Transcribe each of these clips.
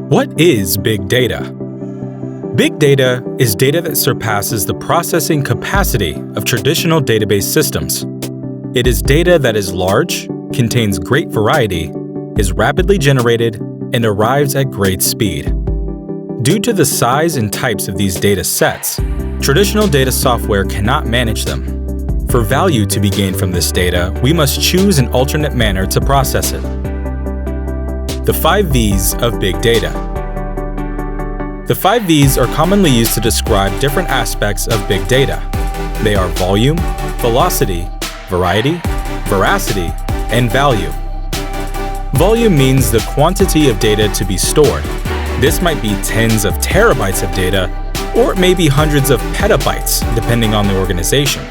What is big data? Big data is data that surpasses the processing capacity of traditional database systems. It is data that is large, contains great variety, is rapidly generated, and arrives at great speed. Due to the size and types of these data sets, traditional data software cannot manage them. For value to be gained from this data, we must choose an alternate manner to process it. The 5 V's of big data. The 5 V's are commonly used to describe different aspects of big data. They are volume, velocity, variety, veracity, and value. Volume means the quantity of data to be stored. This might be tens of terabytes of data, or it may be hundreds of petabytes, depending on the organization.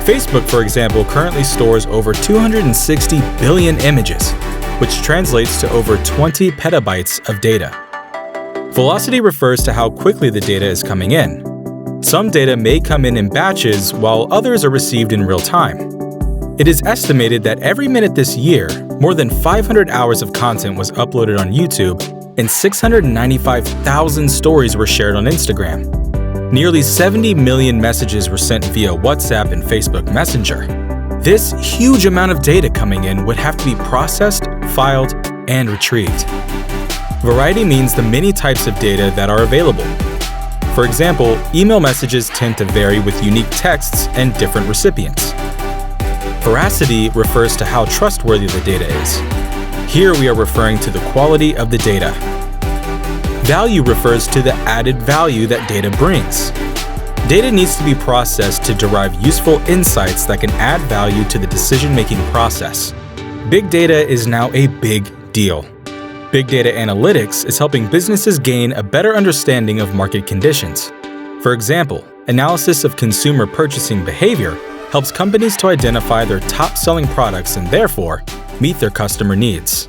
Facebook, for example, currently stores over 260 billion images, which translates to over 20 petabytes of data. Velocity refers to how quickly the data is coming in. Some data may come in batches, while others are received in real time. It is estimated that every minute this year, more than 500 hours of content was uploaded on YouTube, and 695,000 stories were shared on Instagram. Nearly 70 million messages were sent via WhatsApp and Facebook Messenger. This huge amount of data coming in would have to be processed, filed, and retrieved. Variety means the many types of data that are available. For example, email messages tend to vary with unique texts and different recipients. Veracity refers to how trustworthy the data is. Here we are referring to the quality of the data. Value refers to the added value that data brings. Data needs to be processed to derive useful insights that can add value to the decision-making process. Big data is now a big deal. Big data analytics is helping businesses gain a better understanding of market conditions. For example, analysis of consumer purchasing behavior helps companies to identify their top-selling products and therefore meet their customer needs.